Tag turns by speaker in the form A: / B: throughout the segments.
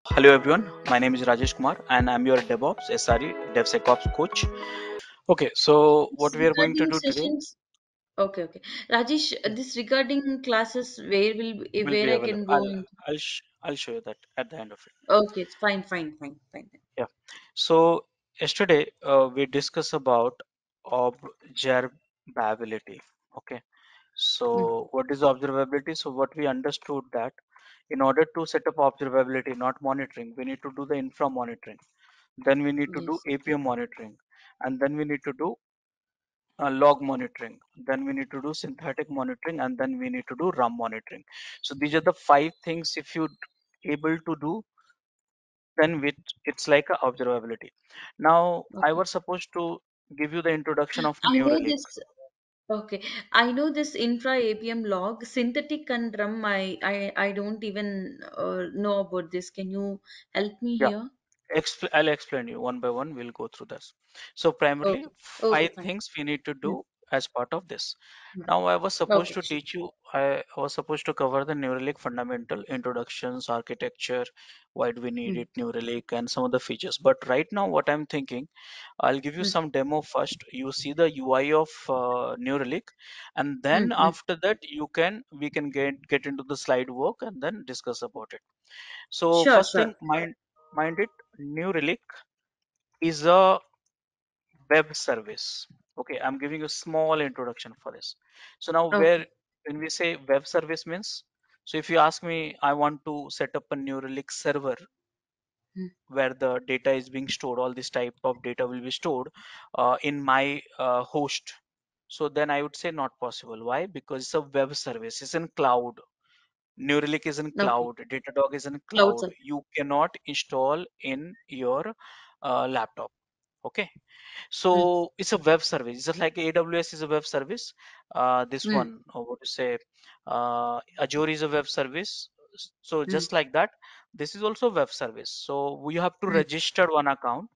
A: Hello everyone, my name is Rajesh Kumar and I'm your DevOps SRE DevSecOps coach. Okay, so what
B: This
A: we are going to
B: regarding
A: do today
B: sessions. Okay, okay. Rajesh, this regarding classes,
A: will
B: where
A: be
B: I
A: available.
B: can go
A: I'll
B: in.
A: I'll sh- I'll show you that at the end of it.
B: Okay, it's fine, fine, fine, fine.
A: Yeah. So yesterday we discussed about observability. Okay.
B: Mm,
A: So what is observability? So what we understood that in order to set up observability, not monitoring, we need to do the infra monitoring. Then we need to do
B: yes.
A: APM monitoring, and then we need to do log monitoring, then we need to do synthetic monitoring, and then we need to do rum monitoring. So these are the five things. If you able to do, then with it's like a observability. Now I
B: Okay.
A: was supposed to give you the introduction of
B: I
A: New
B: know
A: Relic.
B: this. Okay, I know this infra APM log, synthetic and drum. I don't even know about this. Can you help me
A: Yeah,
B: here?
A: I'll explain you one by one. We'll go through this. So primarily
B: Okay, okay,
A: five
B: fine.
A: things we need to
B: Mm,
A: do as part of this.
B: mm.
A: Now I was supposed
B: Okay,
A: to
B: sure.
A: teach you, I was supposed to cover the New Relic fundamental introductions, architecture, why do we need
B: Mm,
A: it, New Relic, and some of the features. But right now what I'm thinking, I'll give you
B: mm,
A: some demo first. You see the UI of New Relic, and then
B: mm, mm.
A: after that we can get into the slide work and then discuss about it. So
B: Sure,
A: first
B: sure.
A: thing, mind it, New Relic is a web service. Okay, I'm giving you a small introduction for this. So now
B: Okay.
A: when we say web service means, so if you ask me, I want to set up a New Relic server
B: Mm,
A: where the data is being stored, all this type of data will be stored in my host. So then I would say not possible. Why? Because it's a web service, it's in cloud. New Relic is in
B: okay.
A: cloud, Datadog is in
B: Cloud
A: cloud.
B: server.
A: You cannot install in your laptop. Okay,
B: Mm,
A: so it's a web service, just like AWS is a web service. This
B: mm,
A: one, what to say, Azure is a web service. So
B: mm,
A: just like that, this is also a web service. So you have to
B: mm,
A: register one account.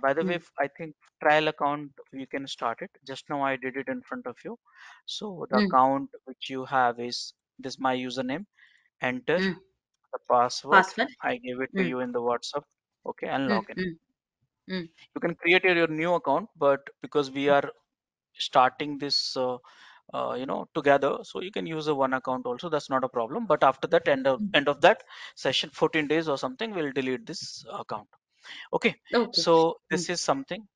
A: By the way,
B: mm,
A: I think trial account you can start it. Just now I did it in front of you. So the
B: mm,
A: account which you have is this my username. Enter
B: mm.
A: the password.
B: Password.
A: I gave it to
B: Mm,
A: you in the WhatsApp. Okay, and
B: mm,
A: login.
B: mm, mm,
A: You can create your new account, but because we are starting this together, so you can use a one account also, that's not a problem. But after that
B: mm.
A: end of that session, 14 days or something, we'll delete this account. Okay,
B: Okay.
A: so
B: Mm,
A: this is something.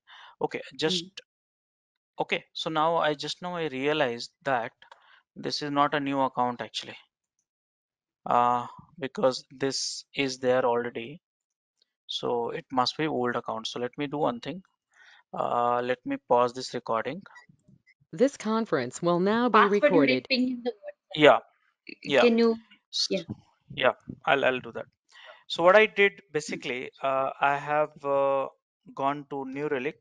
A: Okay, just
B: mm.
A: okay, so now I realized that this is not a new account actually, uh because this is there already, so it must be old account. So let me do one thing. Let me pause this recording.
C: This conference will now be
B: Password you
C: recorded.
B: did ping in the
A: Yeah,
B: WhatsApp.
A: yeah.
B: Can you? Yeah.
A: S- Yeah, I'll do that. So what I did basically, I have gone to New Relic.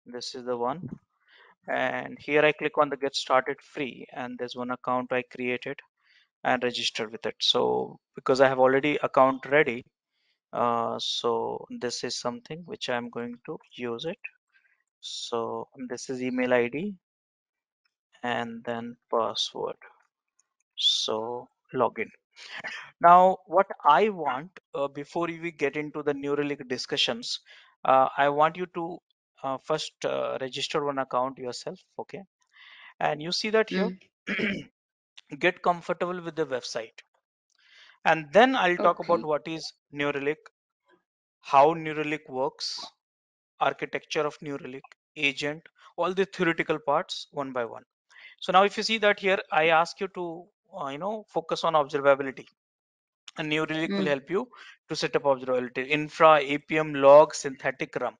A: This is the one, and here I click on the Get Started Free, and there's one account I created and registered with it. So because I have already account ready, so this is something which I'm going to use it. So this is email ID and then password. So login. Now, what I want before we get into the Neuralink discussions, I want you to first register one account yourself, okay? And you see that here,
B: Mm,
A: get comfortable with the website. And then I'll talk about
B: okay.
A: what is Neuralink, how Neuralink works, architecture of Neuralink, agent, all the theoretical parts one by one. So now if you see that here, I ask you to, focus on observability. A New Relic will
B: Mm,
A: help you to set up observability, infra, APM, log, synthetic rum.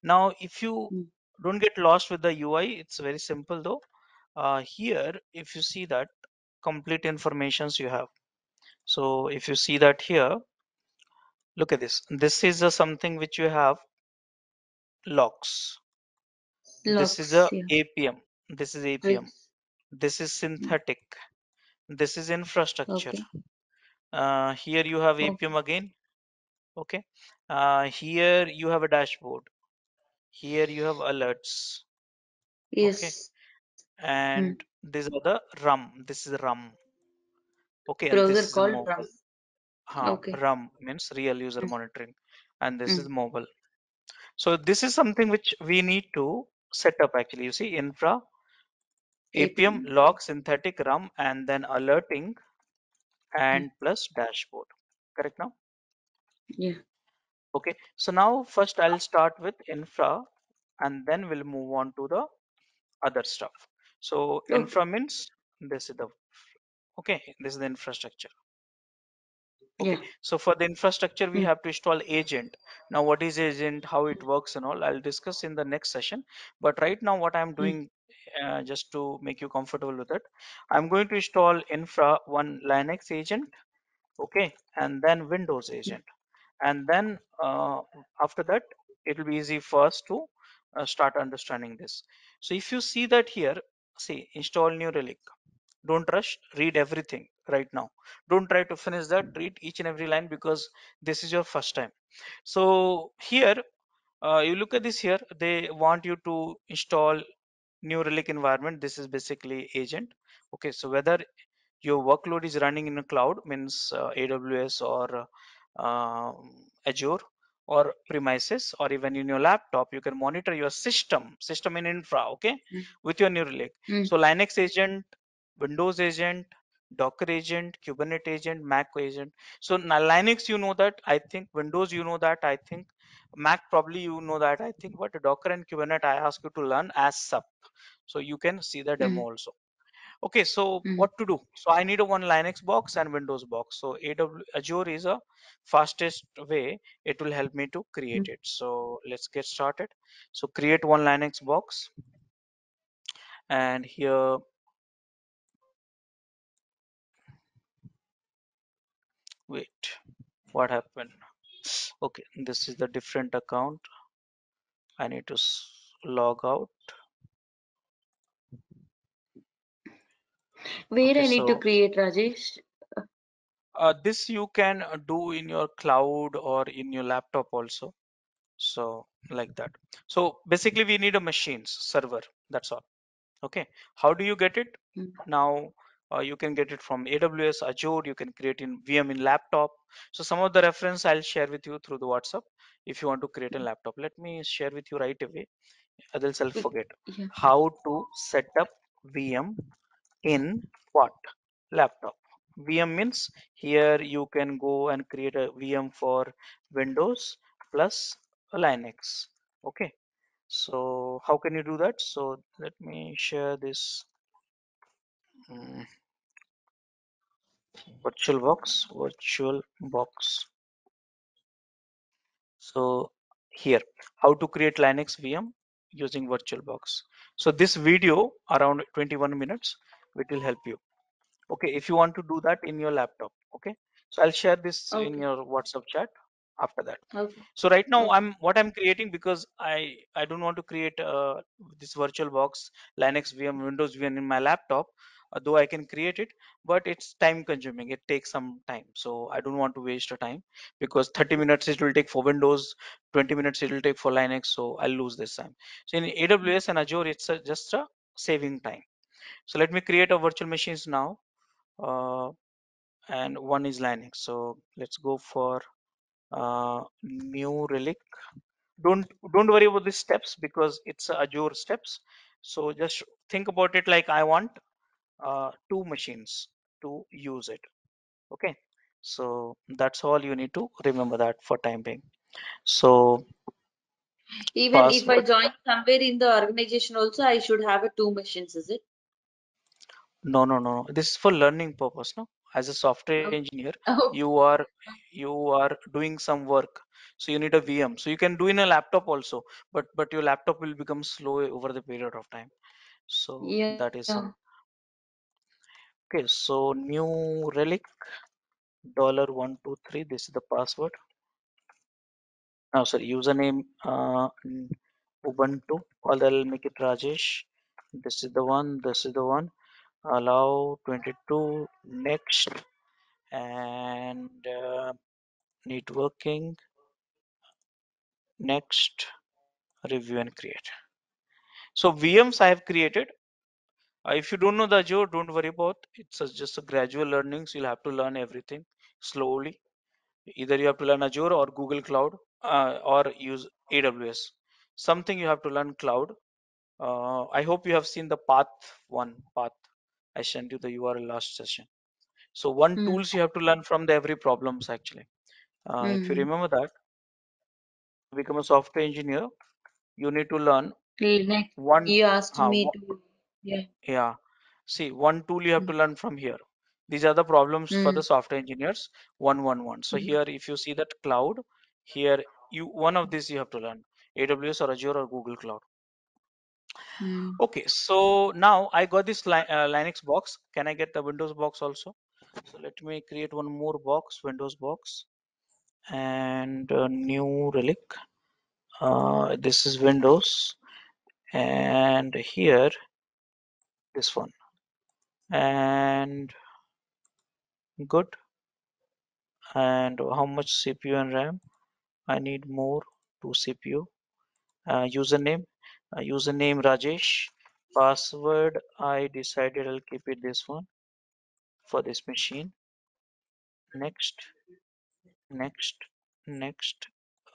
A: Now, if you
B: mm,
A: don't get lost with the UI, it's very simple though. Here, if you see that complete informations you have. So if you see that here, look at this. This is something which you have logs. This is a
B: logs. Yeah.
A: APM. This is APM.
B: Yes.
A: This is
B: Mm,
A: synthetic. This is infrastructure.
B: okay.
A: Here you have
B: Okay.
A: APM again. Okay. Here you have a dashboard. Here you have alerts. Okay.
B: Yes. Mm.
A: And these are the rum. This is rum. Okay. And
B: Browser
A: this is a
B: called Rum.
A: mobile.
B: Okay.
A: RAM means real user
B: Mm,
A: monitoring, and this is
B: mm,
A: mobile. So this is something which we need to set up actually. You see, infra, APM,
B: APM.
A: log, synthetic, RAM, and then alerting
B: Mm,
A: and plus dashboard. Correct now?
B: yeah.
A: Okay. So now first I'll start with infra, and then we'll move on to the other stuff. So
B: Okay.
A: infra means this is the okay. This is the infrastructure. Okay,
B: Yeah.
A: so for the infrastructure, we
B: Mm,
A: have to install agent. Now, what is agent, how it works and all, I'll discuss in the next session. But right now, what I'm
B: mm,
A: doing, just to make you comfortable with it, I'm going to install infra one Linux agent, okay, and then Windows
B: mm,
A: agent. And then after that, it will be easy for us to start understanding this. So if you see that here, see, install New Relic. Don't rush, read everything right now. Don't try to finish that, read each and every line because this is your first time. So here, you look at this here, they want you to install New Relic environment. This is basically agent. Okay, so whether your workload is running in a cloud means AWS or Azure or premises, or even in your laptop, you can monitor your system in infra, okay,
B: mm,
A: with your New Relic.
B: mm,
A: So Linux agent, Windows agent, Docker agent, Kubernetes agent, Mac agent. So now Linux, you know that, I think. Windows, you know that, I think. Mac, probably you know that, I think. But Docker and Kubernetes, I ask you to learn as sub, so you can see the demo
B: mm,
A: also. Okay, so
B: mm,
A: what to do? So I need a one Linux box and Windows box. So Azure is a fastest way. It will help me to create
B: mm.
A: it. So let's get started. So create one Linux box, and here, wait, what happened? Okay, this is the different account. I need to log out.
B: Where
A: Okay,
B: I need to
A: so
B: create, Rajesh?
A: this you can do in your cloud or in your laptop also. So like that. So basically we need a machines server. That's all. Okay, how do you get it
B: Mm,
A: now? You can get it from AWS, Azure. You can create in VM in laptop. So some of the reference I'll share with you through the WhatsApp if you want to create a
B: mm.
A: laptop. Let me share with you right away, else I'll
B: Bec-
A: forget.
B: Yeah.
A: How to set up VM in what? Laptop. VM means here you can go and create a VM for Windows plus Linux. Okay, so how can you do that? So let me share this mm, virtual box. So here, how to create Linux VM using VirtualBox. So this video around 21 minutes, it will help you. Okay, if you want to do that in your laptop. Okay, so I'll share this in
B: Okay.
A: your WhatsApp chat after that.
B: Okay.
A: So right now
B: Okay.
A: I'm creating because I don't want to create this virtual box Linux VM Windows VM in my laptop, though I can create it, but it's time consuming. It takes some time, so I don't want to waste the time because 30 minutes it will take for Windows, 20 minutes it will take for Linux, so I'll lose this time. So in AWS and Azure, it's just a saving time. So let me create a virtual machines now, uh, and one is Linux. So let's go for New Relic. Don't worry about these steps because it's Azure steps. So just think about it like I want two machines to use it. Okay, so that's all you need to remember that for time being. So
B: Even if I
A: password.
B: join somewhere in the organization also, I should have a two machines, is it?
A: No, this is for learning purpose. No, as a software
B: Okay.
A: engineer, you
B: Okay.
A: are you are doing some work, so you need a VM. So you can do in a laptop also, but your laptop will become slow over the period of time. So
B: Yeah.
A: that is some. Okay, so New Relic $123. This is the password. Oh, sorry, username Ubuntu. Or I'll make it Rajesh. This is the one. This is the one. Allow 22. Next, and networking. Next, review and create. So VMs I have created. If you don't know the Azure, don't worry about. It's just a gradual learning. So you'll have to learn everything slowly. Either you have to learn Azure or Google Cloud, or use AWS. Something you have to learn cloud. I hope you have seen the path. I sent you the URL last session. So one
B: Mm.
A: tools you have to learn from the every problems actually. If you
B: Mm.
A: remember that, to become a software engineer, you need to learn
B: Next,
A: one.
B: you asked
A: Uh,
B: me
A: one
B: to, yeah.
A: yeah. See, one tool you have to
B: Mm.
A: learn from here. These are the problems for the
B: Mm.
A: software engineers. One. So
B: Mm.
A: here, if you see that cloud, here you one of these you have to learn, AWS or Azure or Google Cloud.
B: Mm.
A: Okay, so now I got this Linux box. Can I get the Windows box also? So let me create one more box, Windows box, and new relic. This is Windows, and here this one, and good. And how much CPU and RAM? I need more, 2 CPU. Username Rajesh. Password, I decided I'll keep it this one for this machine. Next, next, next,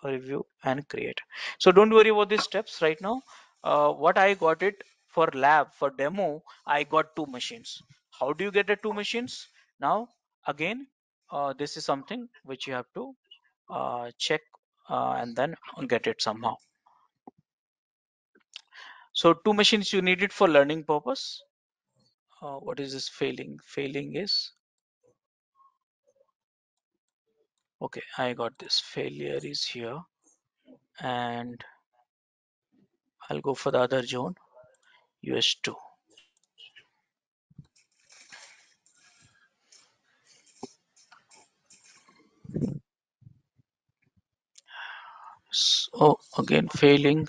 A: review and create. So don't worry about these steps right now. What I got it for lab, for demo, I got 2 machines. How do you get the 2 machines? Now, again, this is something which you have to check and then get it somehow. So 2 machines you need it for learning purpose. What is this failing? Failing is, okay, I got this. Failure is here, and I'll go for the other zone, US2. So again failing.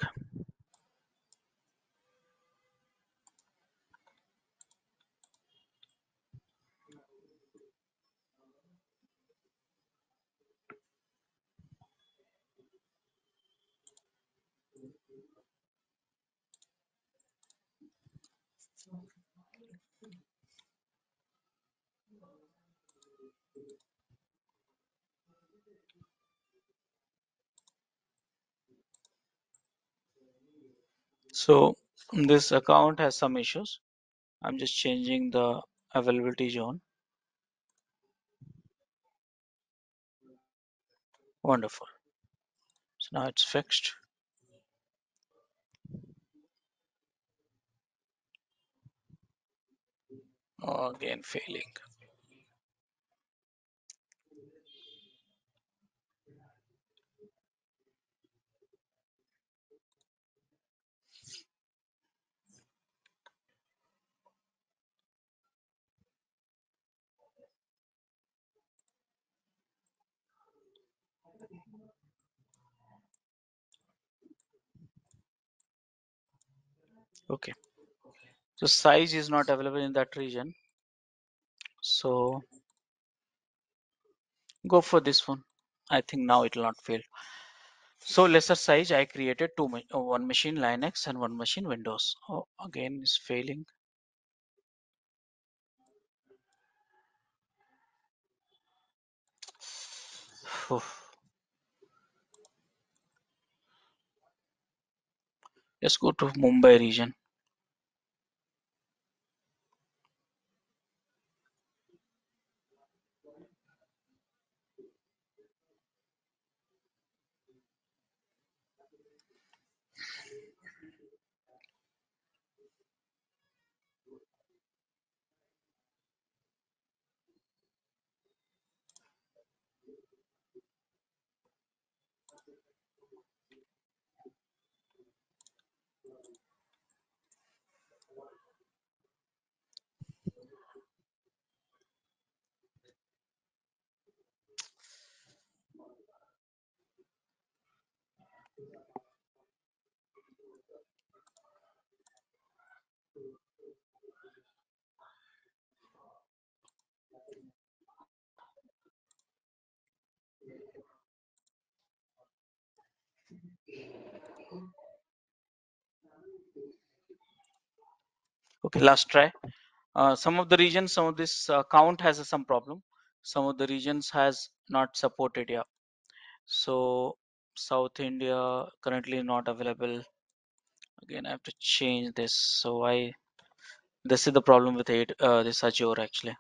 A: So this account has some issues. I'm just changing the availability zone. Wonderful. So now it's fixed. Again failing. Okay. So size is not available in that region. So go for this one. I think now it will not fail. So lesser size, I created one machine Linux and one machine Windows. Oh, again is failing. Let's go to Mumbai region. Okay, last try. Some of the regions, some of this count has some problem. some of the regions has not supported. Yeah, so South India currently not available. Again, I have to change this. So I this is the problem with it. This Azure actually.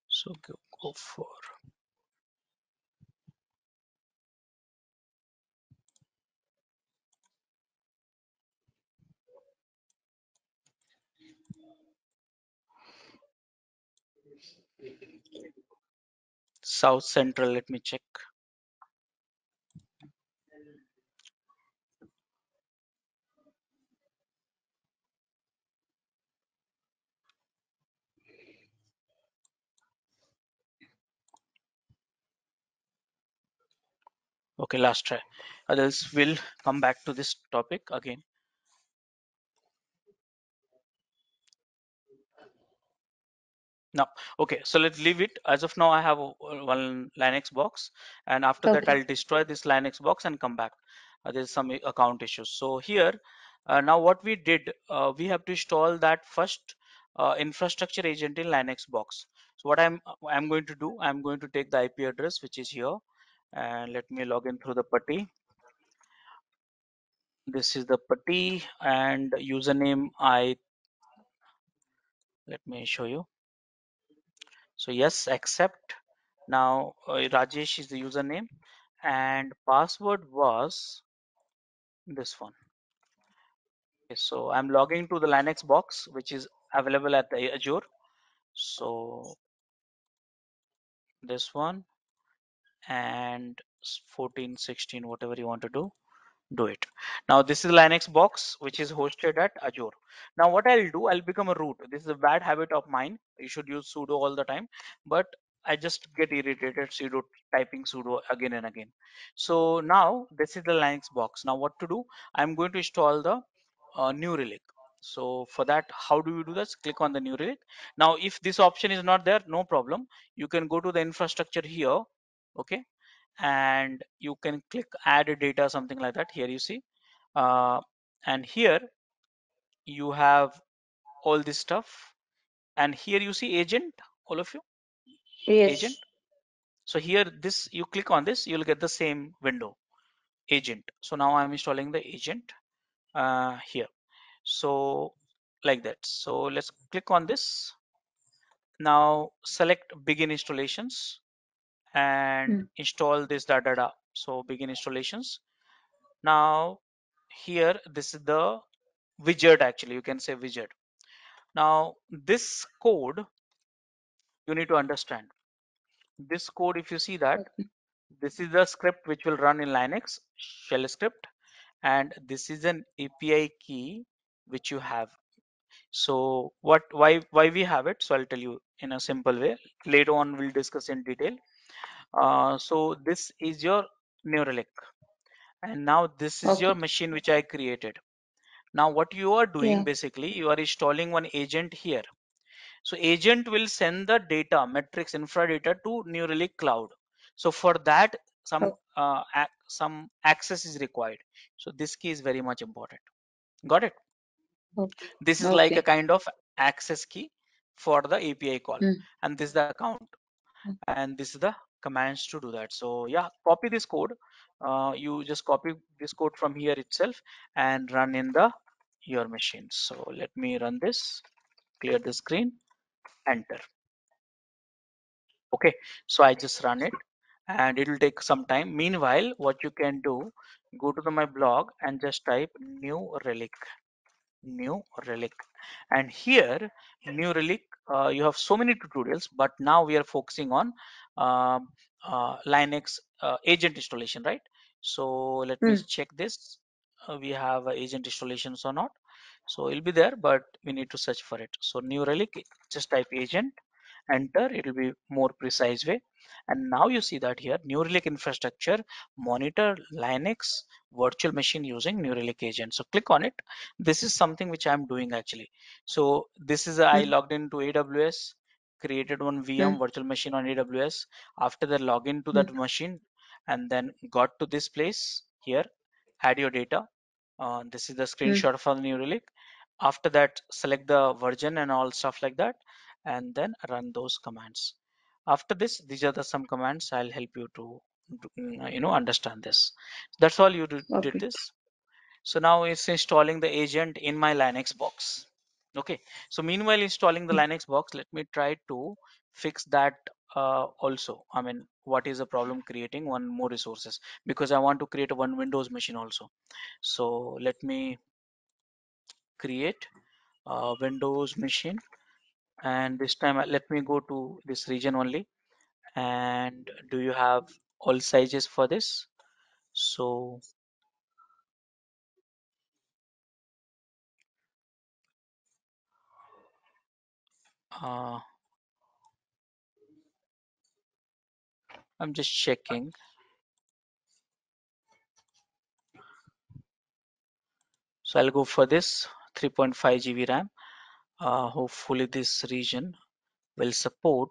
A: So go for South Central. Let me check. Okay, last try. Others will come back to this topic again. Now, okay, so let's leave it. As of now, I have one Linux box, and after that,
B: Okay.
A: I'll destroy this Linux box and come back. There's some account issues. So here, now what we did, we have to install that first infrastructure agent in Linux box. So what I'm going to do, I'm going to take the IP address which is here, and let me log in through the putty. This is the putty and username. Let me show you. So yes, accept. Now Rajesh is the username and password was this one. Okay, so I'm logging to the Linux box which is available at the Azure. So this one and 14, 16, whatever you want to do it. Now this is Linux box which is hosted at Azure. Now what I'll do, I'll become a root. This is a bad habit of mine. You should use sudo all the time, but I just get irritated sudo typing sudo again and again. So now this is the Linux box. Now what to do? I'm going to install the new relic. So for that, how do you do this? Click on the new relic. Now if this option is not there, no problem. You can go to the infrastructure here. Okay, and you can click add data, something like that. Here you see, and here you have all this stuff, and here you see agent, all of you, agent.
B: Yes.
A: So here this, you click on this, you'll get the same window, agent. So now I'm installing the agent here. So like that. So let's click on this. Now select begin installations and
B: Mm.
A: install this da. So begin installations. Now here this is the widget, actually you can say widget. Now this code you need to understand. This code, if you see that,
B: Okay.
A: this is the script which will run in Linux, shell script, and this is an API key which you have. So why we have it, so I'll tell you in a simple way. Later on we'll discuss in detail. So this is your new relic, and now this is your
B: Okay.
A: machine which I created. Now what you are doing,
B: Yeah.
A: basically you are installing one agent here. So agent will send the data, metrics, infra data to New Relic cloud. So for that,
B: Oh,
A: some access is required. So this key is very much important. Got it?
B: okay.
A: This is like a
B: Okay.
A: kind of access key for the API call,
B: Mm.
A: and this is the account, and this is the commands to do that. So yeah, copy this code. You just copy this code from here itself and run in the your machine. So let me run this, clear the screen, enter. Okay, so I just run it and it will take some time. Meanwhile, what you can do, go to my blog and just type new relic. And here, new relic, you have so many tutorials, but now we are focusing on um, Linux agent installation, right? So let me
B: Hmm.
A: check this. We have agent installations or not. So it'll be there, but we need to search for it. So New Relic, just type agent, enter, it will be more precise way. And now you see that here New Relic infrastructure monitor Linux virtual machine using New Relic agent. So click on it. This is something which I'm doing actually. So this is I
B: Hmm.
A: logged into AWS, created one
B: Hmm.
A: VM virtual machine on AWS. After that, log into
B: Hmm.
A: that machine and then got to this place here, add your data. This is the
B: Hmm.
A: screenshot for the New Relic. After that, select the version and all stuff like that, and then run those commands. After this, these are the some commands I'll help you to understand this. That's all you did
B: Okay.
A: this. So now it's installing the agent in my Linux box. Okay. So meanwhile installing the
B: Hmm.
A: Linux box, let me try to fix that also. I mean, what is the problem creating one more resources, because I want to create a one Windows machine also. So let me create a Windows machine, and this time let me go to this region only. And do you have all sizes for this? So uh, I'm just checking. So I'll go for this 3.5 GB RAM. Hopefully this region will support,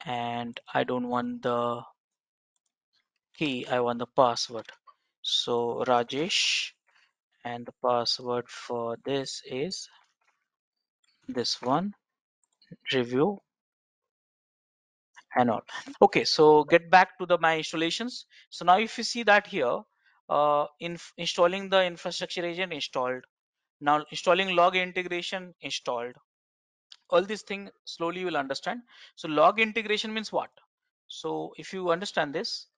A: and I don't want the key, I want the password. So Rajesh, and the password for this is this one, review and all. Okay, so get back to the my installations. So now if you see that here, installing the infrastructure agent installed. Now installing log integration installed. All these things slowly you will understand. So log integration means what? So if you understand this,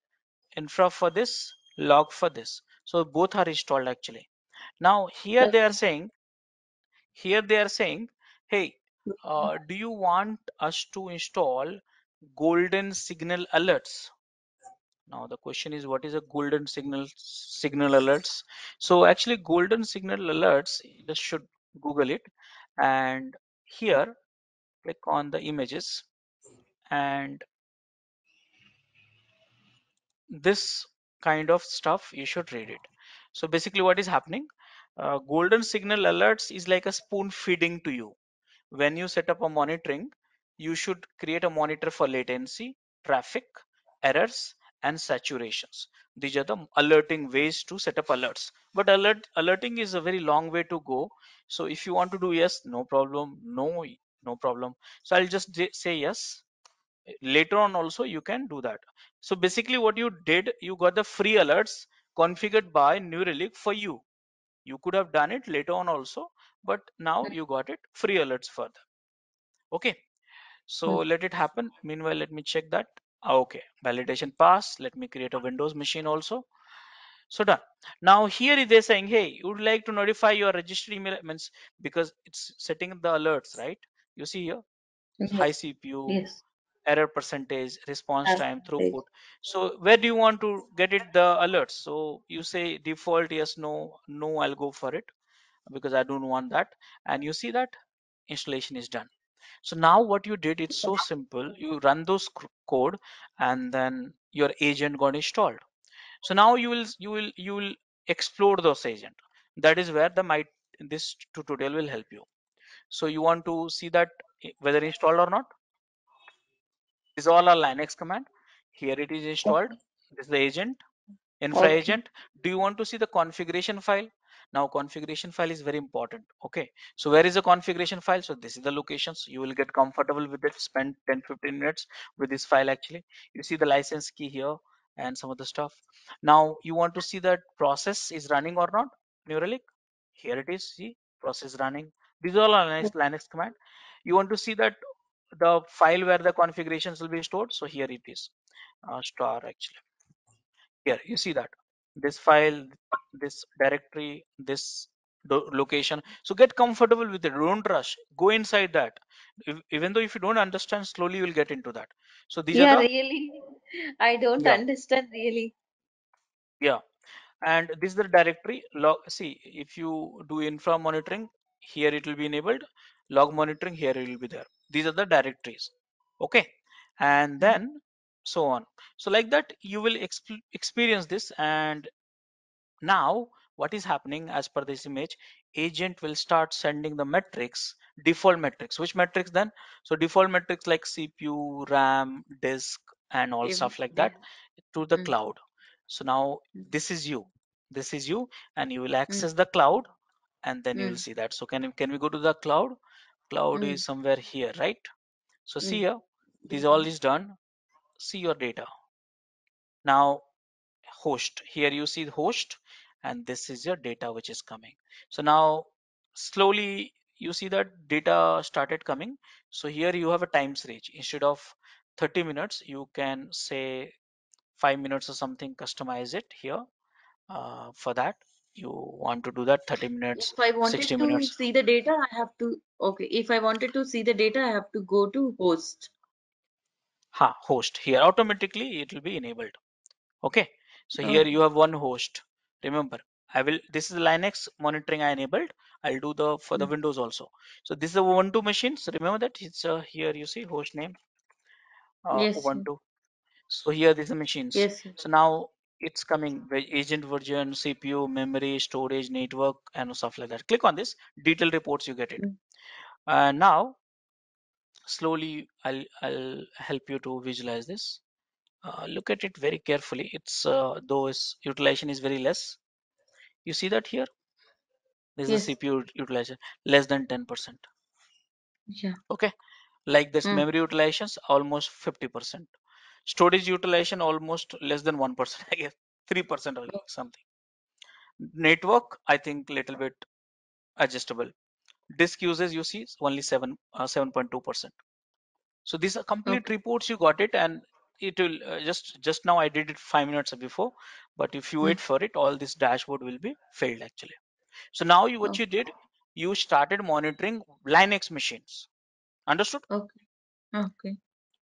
A: infra for this, log for this. So both are installed actually. Now
B: Okay.
A: here they are saying, hey, do you want us to install golden signal alerts? Now the question is, what is a golden signal alerts? So actually golden signal alerts, you just should Google it, and here click on the images, and this kind of stuff you should read it. So basically what is happening, golden signal alerts is like a spoon feeding to you. When you set up a monitoring, you should create a monitor for latency, traffic, errors, and saturations. These are the alerting ways to set up alerts. But alerting is a very long way to go. So if you want to do yes, no problem, no, no problem. So I'll just say yes. Later on also you can do that. So basically what you did, you got the free alerts configured by New Relic for you. You could have done it later on also, but now you got it free alerts further. Okay, so
B: Hmm.
A: let it happen. Meanwhile, let me check that. Okay, validation pass. Let me create a Windows machine also. So done. Now here they're saying, hey, you would like to notify your registered email, means because it's setting the alerts, right? You see here, high
B: Yes.
A: CPU,
B: Yes.
A: error percentage, response time,
B: Advantage.
A: throughput. So where do you want to get it the alerts? So you say default yes, no, no, I'll go for it because I don't want that. And you see that installation is done. So now what you did, it's so simple. You run those code, and then your agent got installed. So now you will explore those agent. That is where the my this tutorial will help you. So you want to see that whether installed or not. These all are Linux command. Here it is installed.
B: Okay.
A: This is the agent, infra
B: Okay.
A: agent. Do you want to see the configuration file? Now configuration file is very important. Okay, so where is the configuration file? So this is the locations. You will get comfortable with it, spend 10-15 minutes with this file actually. You see the license key here and some of the stuff. Now you want to see that process is running or not. New Relic, here it is. See, process running. These all are Linux command. You want to see that the file where the configurations will be stored. So here it is, star actually. Here you see that this file, this directory, this location. So get comfortable with it, don't rush, go inside that. Even though if you don't understand, slowly you will get into that. So these are
B: Yeah,
A: the,
B: really. I don't
A: yeah,
B: understand really.
A: Yeah, and this is the directory log. See, if you do infra monitoring, here it will be enabled. Log monitoring, here it will be there. These are the directories. Okay, and
B: Mm.
A: then so on. So like that you will experience this. And now what is happening as per this image, agent will start sending the metrics, default metrics. Which metrics then? So default metrics like CPU, RAM, disk, and all stuff like
B: Yeah.
A: that to the
B: Mm.
A: cloud. So now
B: Mm.
A: this is you, this is you, and you will
B: Mm.
A: access the cloud, and then you will
B: Mm.
A: see that. So can we go to the cloud? Cloud
B: Mm.
A: is somewhere here, right? So see
B: Mm.
A: here, this all is done. See your data. Now host, here you see the host, and this is your data which is coming. So now slowly you see that data started coming. So here you have a time range. Instead of 30 minutes, you can say 5 minutes or something, customize it here. For that you want to do that 30 minutes,
B: If I
A: 60
B: wanted to
A: minutes.
B: see the data, I have to, okay. If I wanted to see the data, I have to go to host.
A: Host, here automatically it will be enabled. Okay, so here
B: Okay.
A: you have one host. Remember, I will, this is Linux monitoring I enabled. I'll do the for the
B: Mm.
A: Windows also. So this is a Ubuntu machine. So remember that it's here you see host name
B: Yes.
A: Ubuntu. So here these are machines.
B: Yes. Yes.
A: So now it's coming agent version, CPU, memory, storage, network, and stuff like that. Click on this detailed reports, you get it.
B: Mm.
A: And now slowly I'll help you to visualize this. Look at it very carefully. It's though its utilization is very less. You see that here? This is the
B: Yes.
A: CPU utilization less than 10%.
B: Yeah.
A: Okay, like this
B: Mm.
A: memory utilizations almost 50%. Storage utilization almost less than 1%, I guess 3% or something. Network, I think little bit adjustable. Disk usage you see is only 7.2%. So these are complete
B: Okay.
A: reports, you got it. And it will just now I did it 5 minutes before, but if you
B: Mm.
A: wait for it, all this dashboard will be failed actually. So now you, what
B: Okay.
A: you did, you started monitoring Linux machines. Understood?
B: Okay. Okay.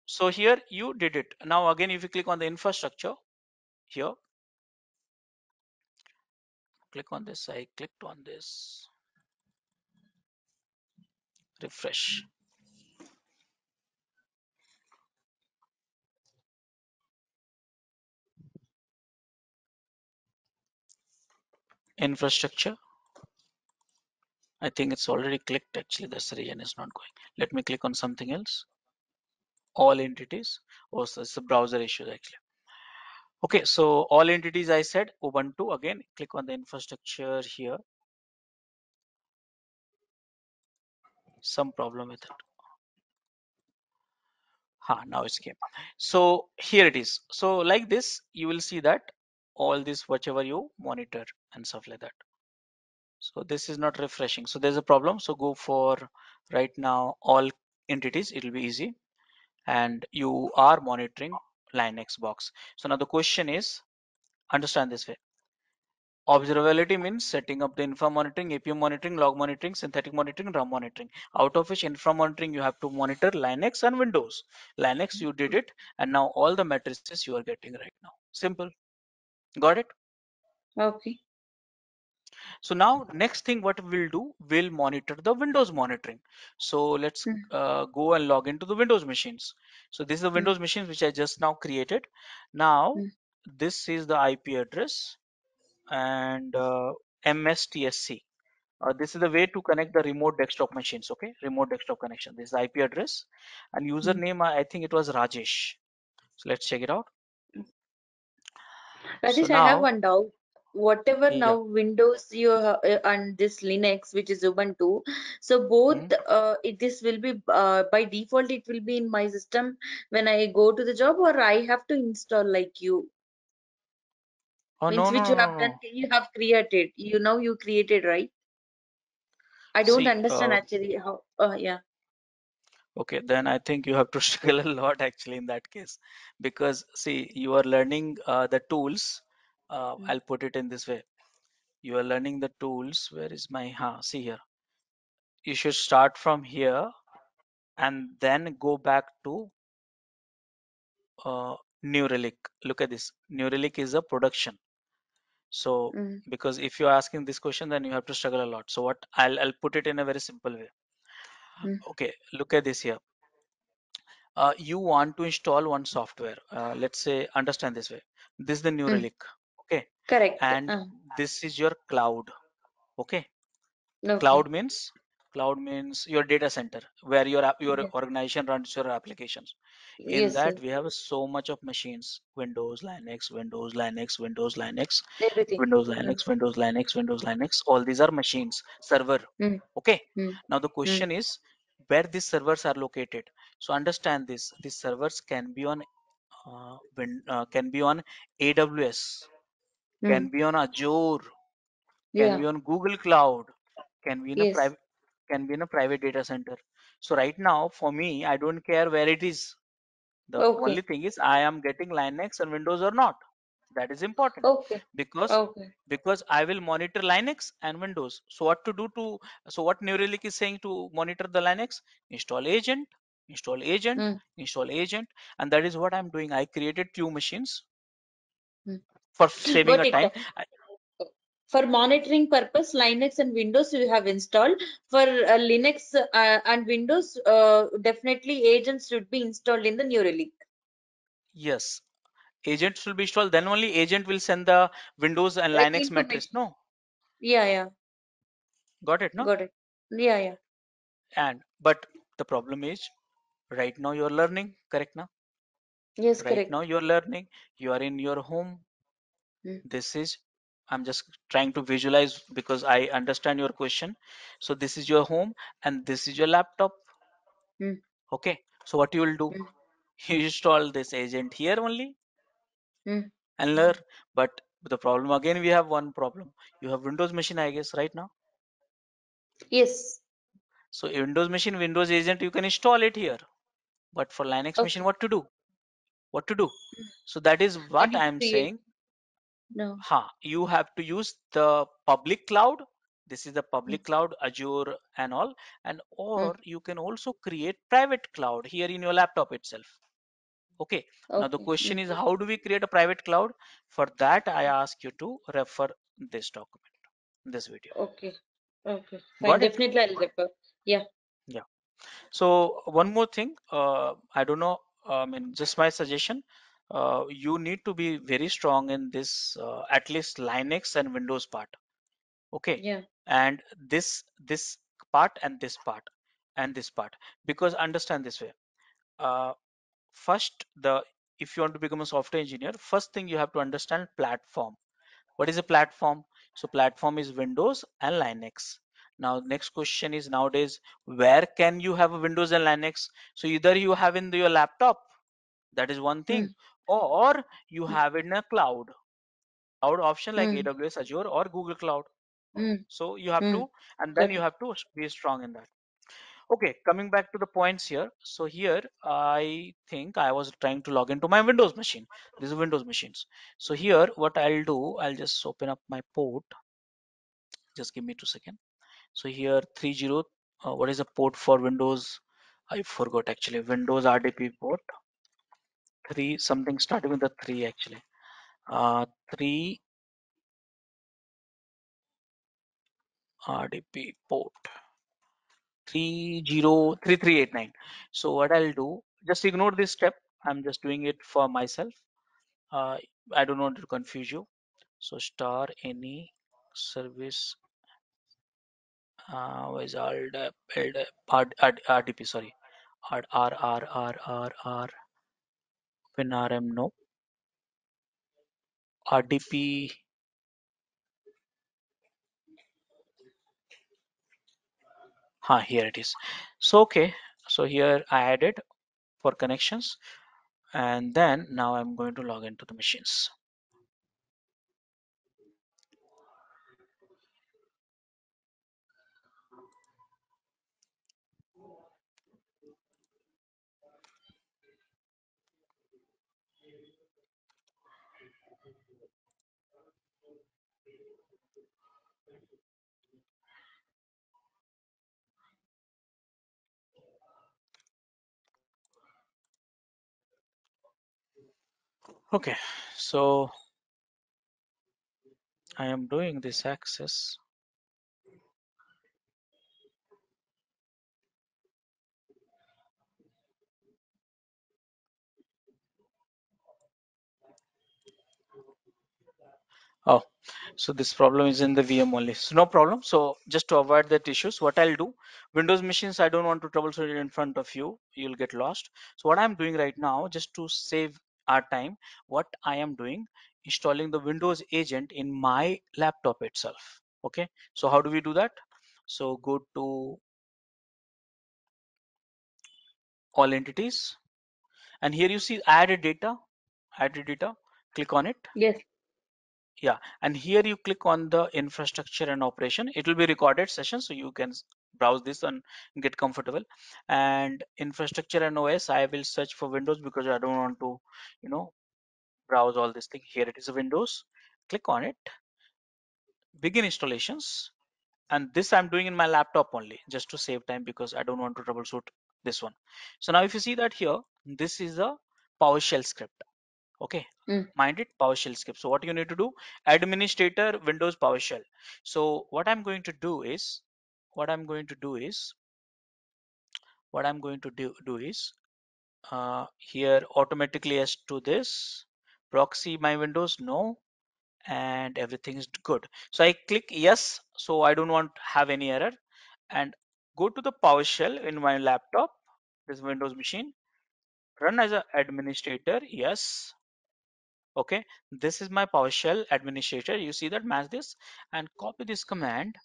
A: So here you did it. Now again, if you click on the infrastructure here, click on this. I clicked on this. Refresh. Infrastructure. I think it's already clicked. Actually, that's the reason it's not going. Let me click on something else. All entities. Oh, so it's the browser issue actually. Okay, so all entities I said Ubuntu. Again, click on the infrastructure here. Some problem with it. Now it's came. So here it is. So like this, you will see that all this whatever you monitor and stuff like that. So this is not refreshing. So there's a problem. So go for right now all entities. It will be easy. And you are monitoring Linux box. So now the question is, understand this way. Observability means setting up the infra monitoring, APM monitoring, log monitoring, synthetic monitoring, RAM monitoring. Out of which infra monitoring you have to monitor Linux and Windows. Linux you did it, and now all the matrices you are getting right now. Simple. Got it?
B: Okay.
A: So now next thing what we'll do, we'll monitor the Windows monitoring. So let's
B: Mm.
A: go and log into the Windows machines. So this is the
B: Mm.
A: Windows machines which I just now created. Now
B: Mm.
A: this is the IP address and MSTSC. This is the way to connect the remote desktop machines. Okay, remote desktop connection. This is IP address and
B: Mm.
A: username. I think it was Rajesh. So let's check it out. So
B: Rajesh, I have
A: now,
B: one doubt. Whatever
A: yeah.
B: now Windows you have, and this Linux, which is Ubuntu, so both
A: Hmm?
B: this will be by default it will be in my system when I go to the job, or I have to install like you
A: Oh
B: means
A: no no
B: which you
A: no
B: have
A: no
B: done,
A: no.
B: you have created. You know you created, right? I don't
A: See,
B: understand actually how. Yeah.
A: okay, then I think you have to struggle a lot actually in that case, because see, you are learning the tools.
B: Mm.
A: I'll put it in this way. You are learning the tools. Where is my? See here. You should start from here and then go back to uh, New Relic. Look at this. New Relic is a production. So
B: Mm,
A: because if you're asking this question, then you have to struggle a lot. So what I'll put it in a very simple way.
B: mm,
A: Okay, look at this here. You want to install one software. Let's say, understand this way. This is the New
B: mm.
A: Relic. Okay,
B: Correct.
A: and this is your cloud. Okay,
B: Okay.
A: cloud means your data center where your
B: Yes.
A: organization runs your applications. In
B: Yes,
A: that
B: yes.
A: we have so much of machines: Windows, Linux, Windows, Linux, Windows, Linux,
B: Everything.
A: Windows,
B: Mm,
A: Linux, Windows, Linux, Windows, Linux. All these are machines, server.
B: mm,
A: Okay.
B: mm,
A: Now the
B: mm,
A: question is where these servers are located. So understand this. These servers can be on can be on AWS, can
B: mm.
A: be on Azure, can
B: Yeah.
A: be on Google Cloud, can be in a
B: Yes.
A: private data center. So right now, for me, I don't care where it is. The only
B: Okay.
A: thing is I am getting Linux and Windows or not. That is important
B: Okay.
A: because
B: Okay.
A: I will monitor Linux and Windows. So what to do to so what New Relic is saying to monitor the Linux? Install agent, install agent,
B: Mm,
A: install agent, and that is what I'm doing. I created few machines
B: mm.
A: for saving
B: Got
A: a
B: it.
A: time.
B: For monitoring purpose, Linux and Windows you have installed. For Linux and Windows, definitely agents should be installed in the New Relic.
A: Yes, agents will be installed. Then only agent will send the Windows and
B: Like
A: Linux matrix.
B: information.
A: No,
B: Yeah, yeah.
A: got it? No,
B: Got it. Yeah, yeah.
A: and but the problem is right now you're learning. Correct now.
B: Yes,
A: Right now
B: correct.
A: you're learning. You are in your home.
B: Mm,
A: This is I'm just trying to visualize because I understand your question. So this is your home and this is your laptop.
B: mm,
A: Okay. So what you will do?
B: mm,
A: You install this agent here only
B: mm.
A: and learn. But the problem again, we have one problem. You have Windows machine, I guess, right now.
B: Yes.
A: So Windows machine, Windows agent, you can install it here. But for Linux machine,
B: Okay.
A: what to do? What to do? So that is
B: I
A: what
B: need to
A: I'm
B: create.
A: saying.
B: No.
A: You have to use the public cloud. This is the public cloud, Azure and all. And
B: Mm.
A: or you can also create private cloud here in your laptop itself. Okay. Now the
B: Okay.
A: question
B: Mm.
A: is how do we create a private cloud? For that, I ask you to refer this document, this video.
B: Okay. Okay. Fine.
A: Got it?
B: Definitely I'll refer. Yeah.
A: Yeah. So one more thing, I don't know, I mean, just my suggestion. You need to be very strong in this, at least Linux and Windows part. Okay,
B: Yeah.
A: and this part and this part and this part, because understand this way. Uh, first, the if you want to become a software engineer, first thing you have to understand platform. What is a platform? So platform is Windows and Linux. Now next question is nowadays where can you have a Windows and Linux? So either you have in your laptop, that is one thing,
B: Mm.
A: or you
B: Mm.
A: have it in a cloud option like
B: Mm.
A: AWS, Azure, or Google Cloud.
B: Mm.
A: So you have
B: Mm.
A: to, and then
B: Got
A: you
B: it.
A: have to be strong in that. Okay, coming back to the points here. So here I think I was trying to log into my Windows machine. This is Windows machines. So here what I'll do, I'll just open up my port. Just give me 2 seconds. So here 30, what is the port for Windows? I forgot actually. Windows RDP port 3, something starting with the 3 actually. 3 RDP port 303389. So what I'll do, just ignore this step. I'm just doing it for myself. Uh, I don't want to confuse you. So star any service was RDP, sorry, R WinRM, no, RDP. Here it is. So okay, so here I added for connections, and then now I'm going to log into the machines. Okay, so I am doing this access. Oh, so this problem is in the VM only. So no problem. So just to avoid that issues, what I'll do, Windows machines, I don't want to troubleshoot it in front of you. You'll get lost. So what I'm doing right now, just to save our time, what I am doing, installing the Windows agent in my laptop itself. Okay. So how do we do that? So go to all entities, and here you see added data, added data. Click on it.
B: Yes.
A: Yeah, and here you click on the infrastructure and operation. It will be recorded session, so you can browse this and get comfortable. And infrastructure and OS, I will search for Windows because I don't want to, you know, browse all this thing. Here it is, Windows. Click on it, begin installations, and this I'm doing in my laptop only just to save time because I don't want to troubleshoot this one. So now if you see that here, this is a PowerShell script. Okay,
B: Mm.
A: mind it, PowerShell script. So what you need to do, administrator Windows PowerShell. So what I'm going to do is, what I'm going to do is, what I'm going to do is, here automatically as to this proxy my Windows, no, and everything is good. So I click yes, so I don't want to have any error, and go to the PowerShell in my laptop, this Windows machine, run as an administrator, yes. Okay, this is my PowerShell administrator. You see that, match this and copy this command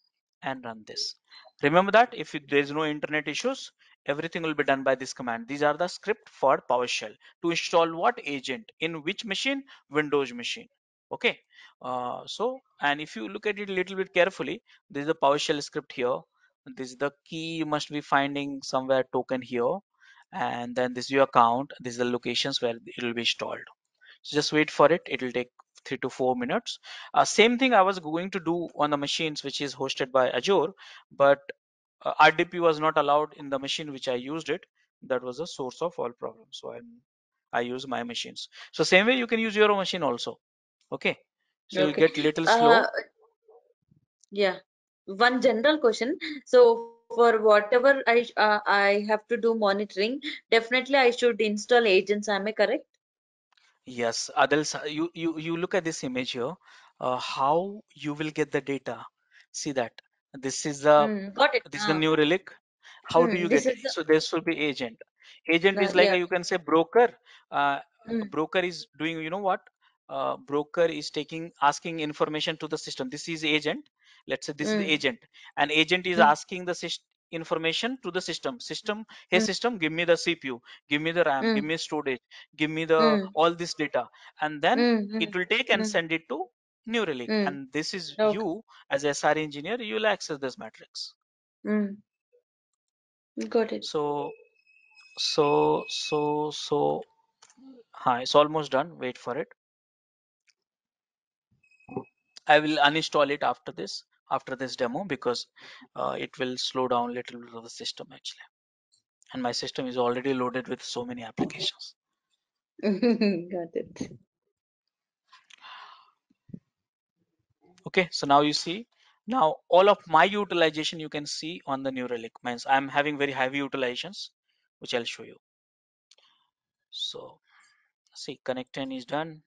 A: and run this. Remember that if there is no internet issues, everything will be done by this command. These are the script for PowerShell to install what agent in which machine, Windows machine. Okay, so and if you look at it a little bit carefully, this is the PowerShell script here. This is the key you must be finding somewhere, token here, and then this is your account. This is the locations where it will be installed. So just wait for it. It will take 3 to 4 minutes. Same thing I was going to do on the machines which is hosted by Azure, but RDP was not allowed in the machine which I used it. That was the source of all problems. So I use my machines. So same way you can use your own machine also. Okay. So you'll
B: Okay.
A: get little
B: Uh,
A: slow.
B: yeah. One general question. So for whatever I have to do monitoring, definitely I should install agents. Am I correct?
A: Yes, Adels, you look at this image here. How you will get the data? See that this is the
B: Got it.
A: this is the new relic. How do you
B: This
A: get
B: is
A: it?
B: the
A: So there should be agent. Agent is like
B: yeah.
A: you can say broker. Uh, a
B: Mm,
A: broker is doing, you know what? Broker is taking asking information to the system. This is agent. Let's say this is the
B: mm,
A: agent, and agent is
B: mm,
A: asking the information to the system. System, hey
B: mm,
A: system, give me the CPU, give me the RAM, give
B: mm,
A: me storage, give me the
B: mm,
A: all this data, and then
B: mm,
A: it
B: mm,
A: will take and
B: mm,
A: send it to New Relic.
B: mm.
A: And this is
B: Okay.
A: you as a SRE engineer, you will access this matrix.
B: Mm, got it.
A: So so hi, it's almost done. Wait for it. I will uninstall it after this demo because it will slow down a little bit of the system actually. And my system is already loaded with so many applications.
B: Got it.
A: Okay, so now you see, now all of my utilization you can see on the New Relic. Means I'm having very heavy utilizations, which I'll show you. So see, connecting is done.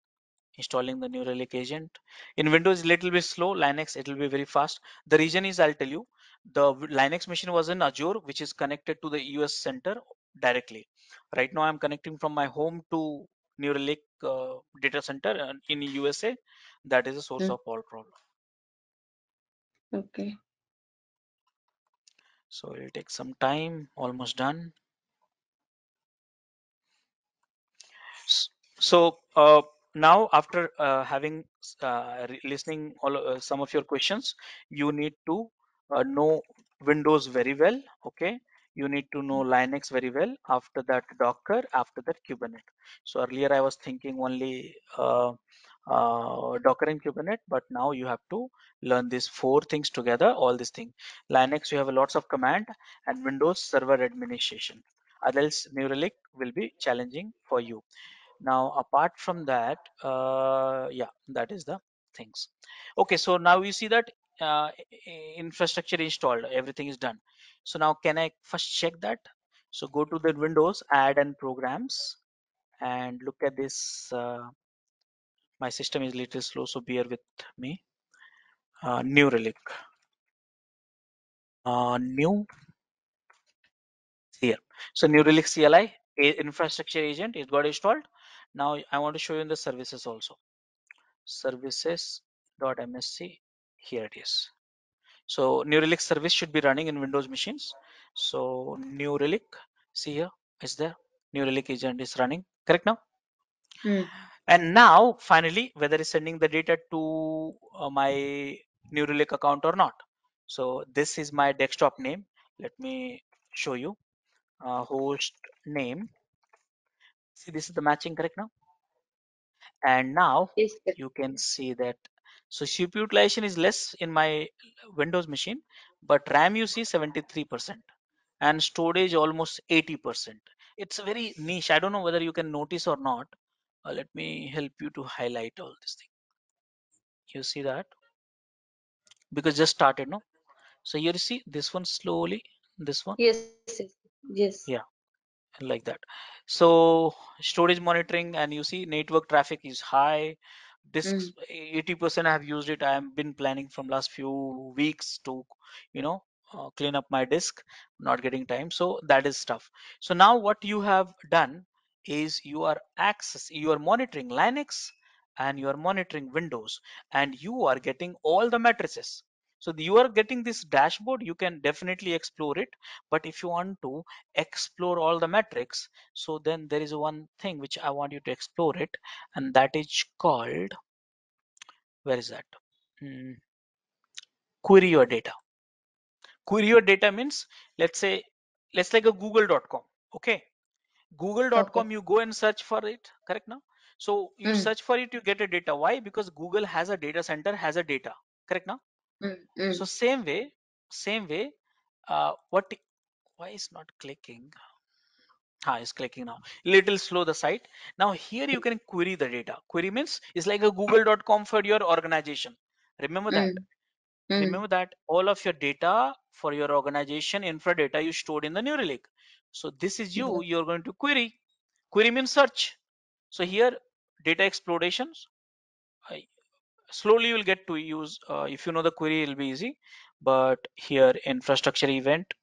A: Installing the New Relic agent. In Windows, little bit slow. Linux, it will be very fast. The reason is, I'll tell you, the Linux machine was in Azure, which is connected to the US center directly. Right now, I'm connecting from my home to New Relic data center in USA. That is the source
B: Mm,
A: of all problem.
B: okay.
A: So it'll take some time. Almost done. So now after having listening all some of your questions, you need to know Windows very well. Okay, you need to know Linux very well. After that, Docker. After that, Kubernetes. So earlier I was thinking only Docker and Kubernetes, but now you have to learn these four things together. All these things. Linux, you have lots of command, and Windows Server Administration. Else, New Relic will be challenging for you. Now, apart from that, yeah, that is the things. Okay, so now you see that infrastructure installed, everything is done. So now can I first check that? So go to the Windows, add and programs, and look at this. My system is little slow, so bear with me. New Relic, new here. So New Relic CLI infrastructure agent, it got installed. Now I want to show you in the services also. Services.msc, here it is. So New Relic service should be running in Windows machines. So New Relic, see here, is there? New Relic agent is running, correct now?
B: Mm.
A: And now finally, whether it's sending the data to my New Relic account or not. So this is my desktop name. Let me show you. Host name. See, this is the matching, correct now? And now
B: Yes, sir.
A: you can see that. So CPU utilization is less in my Windows machine, but RAM you see 73% and storage almost 80%. It's a very niche. I don't know whether you can notice or not. Let me help you to highlight all this thing. You see that? Because just started, no? So here you see this one slowly, this one,
B: Yes, yes, yes.
A: yeah, like that. So storage monitoring, and you see network traffic is high. Disks
B: Mm.
A: 80% I have used it. I have been planning from last few weeks to, you know, clean up my disk, not getting time. So that is stuff. So now what you have done is you are monitoring Linux and you are monitoring Windows, and you are getting all the matrices. So you are getting this dashboard, you can definitely explore it. But if you want to explore all the metrics, so then there is one thing which I want you to explore it, and that is called, where is that? Hmm, query your data. Query your data means, let's say, let's like a google.com. Okay,
B: Okay.
A: google.com, you go and search for it, correct now? So you
B: Mm.
A: search for it, you get a data. Why? Because Google has a data center, has a data, correct now?
B: Mm.
A: So
B: Mm.
A: same way, what, why is not clicking? It's clicking now. Little slow the site. Now here you can query the data. Query means it's like a google.com for your organization. Remember that.
B: Mm. Mm.
A: Remember that all of your data for your organization, infra data, you stored in the New Relic. So this is
B: Got
A: you're going to query. Query means search. So here data explorations. I, slowly you will get to use. If you know the query, it'll be easy. But here infrastructure event,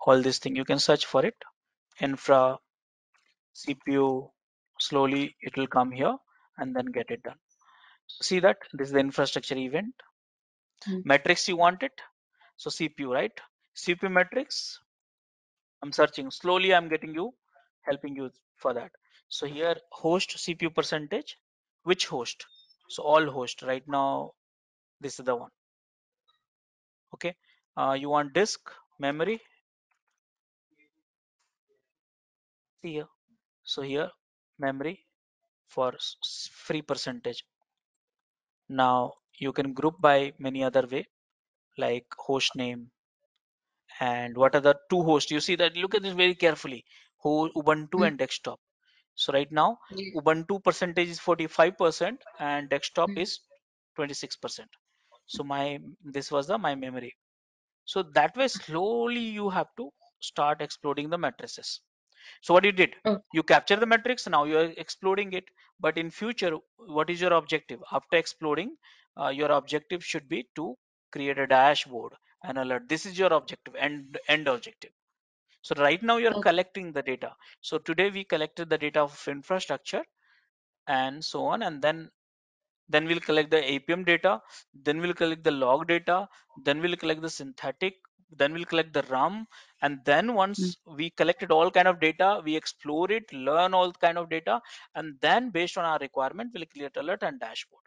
A: all this thing you can search for it. Infra CPU, slowly it will come here and then get it done. See that this is the infrastructure event.
B: Mm.
A: Metrics you want it. So CPU, right? CPU metrics. I'm searching. Slowly I'm getting you, helping you for that. So here host CPU percentage. Which host? So all host right now. This is the one. Okay. You want disk, memory. See here. So here memory for free percentage. Now you can group by many other way, like host name, and what are the two hosts. You see that, look at this very carefully. Ubuntu
B: Mm.
A: and desktop. So right now
B: Yes.
A: Ubuntu percentage is 45% and desktop
B: Mm.
A: is 26%. So this was the my memory. So that way slowly you have to start exploring the matrices. So what you did,
B: Oh,
A: you capture the metrics, now you are exploring it. But in future, what is your objective after exploring? Your objective should be to create a dashboard and alert. This is your objective, end objective. So right now you're
B: okay.
A: collecting the data. So today we collected the data of infrastructure and so on, and then we'll collect the APM data, then we'll collect the log data, then we'll collect the synthetic, then we'll collect the RAM, and then
B: Mm.
A: once we collected all kind of data, we explore it, learn all kind of data, and then based on our requirement, we'll create alert and dashboard.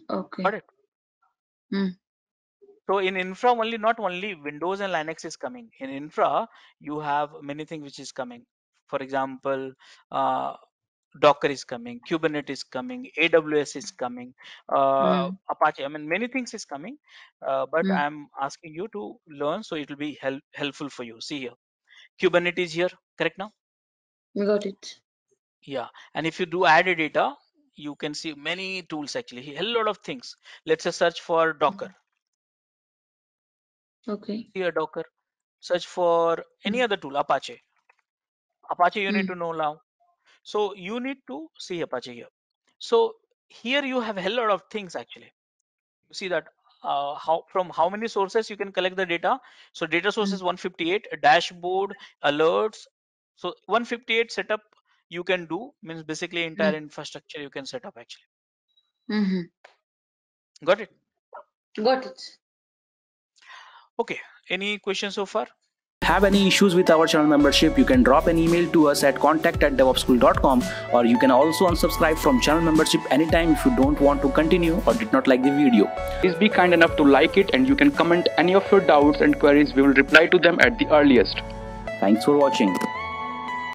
A: Got
B: Okay.
A: it?
B: Mm.
A: So in infra only, not only Windows and Linux is coming. In infra, you have many things which is coming. For example, uh, Docker is coming, Kubernetes is coming, AWS is coming,
B: Mm.
A: Apache. I mean, many things is coming, but
B: Mm.
A: I'm asking you to learn, so it will be helpful for you. See here, Kubernetes here, correct now?
B: We got it.
A: Yeah, and if you do add a data, you can see many tools actually, a lot of things. Let's say search for Docker.
B: Okay.
A: Here Docker. Search for any other tool, Apache. Apache you need to
B: Mm.
A: know now. So you need to see Apache here. So here you have a lot of things actually. You see that how many sources you can collect the data. So data source
B: Mm.
A: is 158, a dashboard, alerts. So 158 setup you can do, means basically entire
B: Mm.
A: infrastructure you can set up actually.
B: Mhm.
A: Got it?
B: Got it.
A: Okay. Any questions so far?
D: Have any issues with our channel membership, you can drop an email to us at contact@devopschool.com, or you can also unsubscribe from channel membership anytime if you don't want to continue or did not like the video. Please be kind enough to like it, and you can comment any of your doubts and queries. We will reply to them at the earliest. Thanks for watching.